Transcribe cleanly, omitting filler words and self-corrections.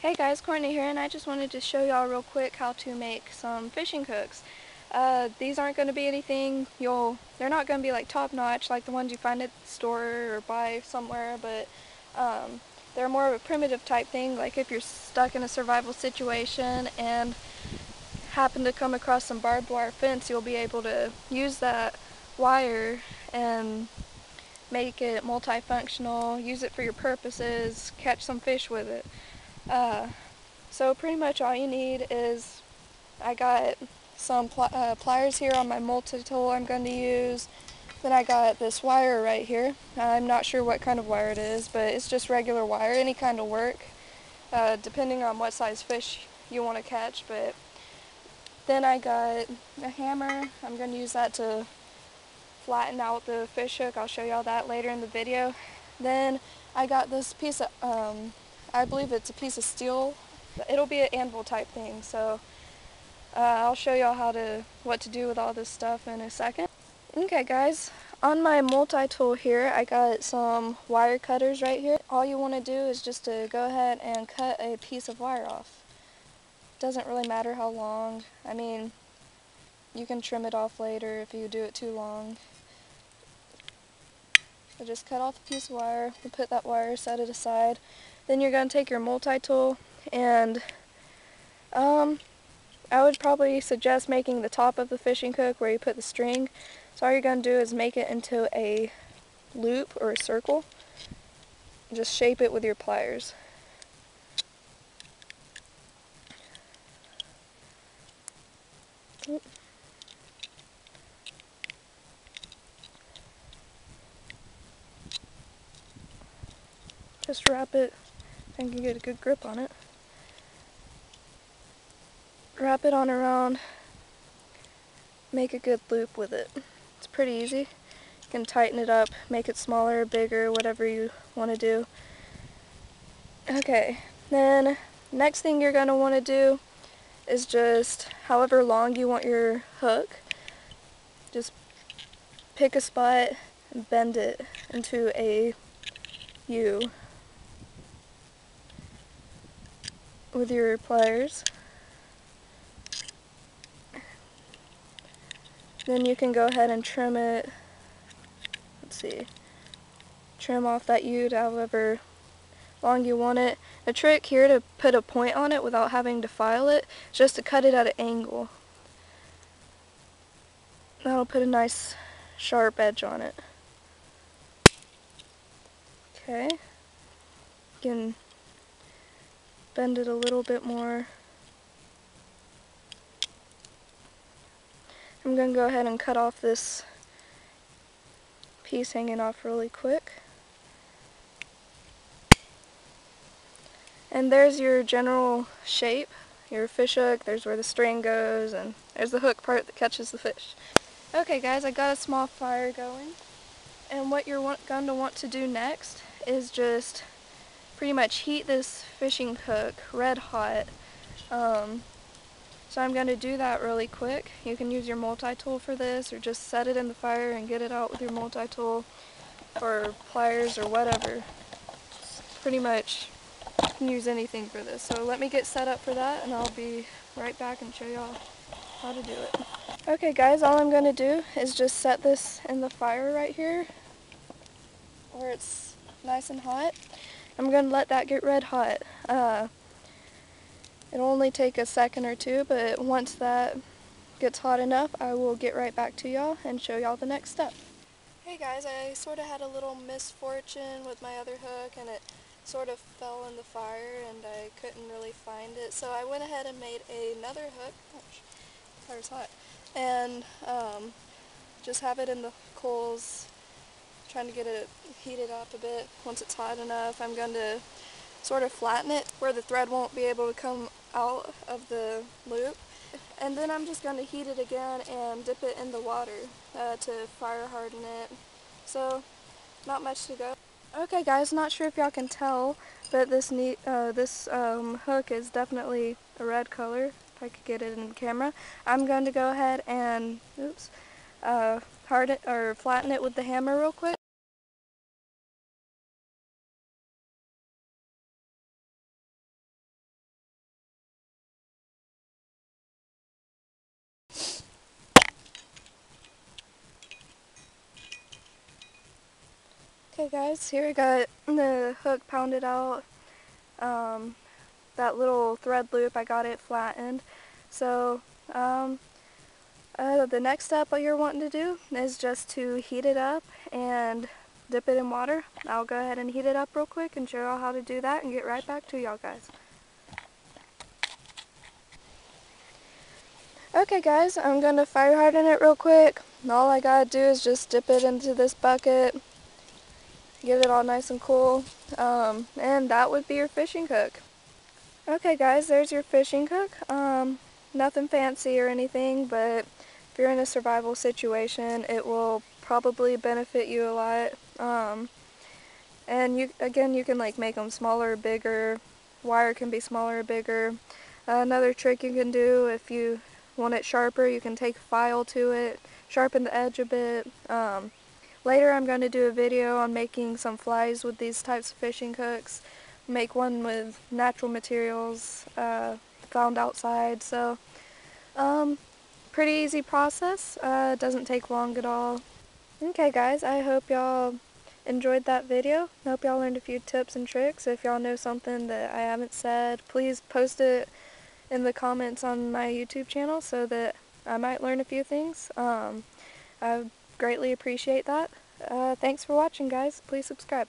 Hey guys, Courtney here, and I just wanted to show y'all real quick how to make some fishing hooks. These aren't going to be anything they're not going to be like top notch like the ones you find at the store or buy somewhere, but they're more of a primitive type thing, like if you're stuck in a survival situation and happen to come across some barbed wire fence, you'll be able to use that wire and make it multifunctional, use it for your purposes, catch some fish with it. So pretty much all you need is, I got some pliers here on my multi-tool I'm going to use. Then I got this wire right here. I'm not sure what kind of wire it is, but it's just regular wire, any kind of work, depending on what size fish you want to catch. But then I got a hammer. I'm going to use that to flatten out the fish hook. I'll show y'all that later in the video. Then I got this piece of, I believe it's a piece of steel. It'll be an anvil type thing, so I'll show y'all what to do with all this stuff in a second. Okay guys, on my multi-tool here, I got some wire cutters right here. All you want to do is just to go ahead and cut a piece of wire off. Doesn't really matter how long. I mean, you can trim it off later if you do it too long. So just cut off a piece of wire, we'll put that wire, set it aside. Then you're going to take your multi-tool and I would probably suggest making the top of the fishing hook where you put the string. So all you're going to do is make it into a loop or a circle. Just shape it with your pliers. Just wrap it and you can get a good grip on it. Wrap it on around, make a good loop with it. It's pretty easy. You can tighten it up, make it smaller, bigger, whatever you want to do. Okay, then next thing you're going to want to do is just however long you want your hook, just pick a spot and bend it into a U with your pliers. Then you can go ahead and trim it. Let's see. Trim off that U to however long you want it. The trick here to put a point on it without having to file it is just to cut it at an angle. That'll put a nice sharp edge on it. Okay. You can bend it a little bit more. I'm going to go ahead and cut off this piece hanging off really quick. And there's your general shape, your fish hook. There's where the string goes, and there's the hook part that catches the fish. Okay guys, I got a small fire going, and what you're going to want to do next is just pretty much heat this fishing hook red hot. So I'm going to do that really quick. You can use your multi-tool for this, or just set it in the fire and get it out with your multi-tool, or pliers, or whatever. Pretty much you can use anything for this. So let me get set up for that, and I'll be right back and show y'all how to do it. Okay guys, all I'm going to do is just set this in the fire right here, where it's nice and hot. I'm going to let that get red hot. It'll only take a second or two, but once that gets hot enough, I will get right back to y'all and show y'all the next step. Hey guys, I sort of had a little misfortune with my other hook, and it sort of fell in the fire and I couldn't really find it. So I went ahead and made another hook. Gosh, fire's hot. And just have it in the coals, trying to get it heated up a bit. Once it's hot enough, I'm going to sort of flatten it where the thread won't be able to come out of the loop. And then I'm just going to heat it again and dip it in the water to fire harden it. So, not much to go. Okay guys, not sure if y'all can tell, but this hook is definitely a red color, if I could get it in the camera. I'm going to go ahead and harden or flatten it with the hammer real quick. Okay guys, here I got the hook pounded out. That little thread loop, I got it flattened. So the next step what you're wanting to do is just to heat it up and dip it in water. I'll go ahead and heat it up real quick and show y'all how to do that and get right back to y'all guys. Okay guys, I'm going to fire harden it real quick. All I gotta do is just dip it into this bucket, get it all nice and cool, and that would be your fishing hook. Okay guys, there's your fishing hook. Nothing fancy or anything, but if you're in a survival situation, it will probably benefit you a lot. And you can like make them smaller or bigger. Wire can be smaller or bigger. Another trick you can do if you want it sharper, you can take a file to it, sharpen the edge a bit. Later I'm going to do a video on making some flies with these types of fishing hooks. Make one with natural materials found outside. So pretty easy process. Doesn't take long at all. Okay guys, I hope y'all enjoyed that video. I hope y'all learned a few tips and tricks. If y'all know something that I haven't said, please post it in the comments on my YouTube channel so that I might learn a few things. I greatly appreciate that. Thanks for watching guys. Please subscribe.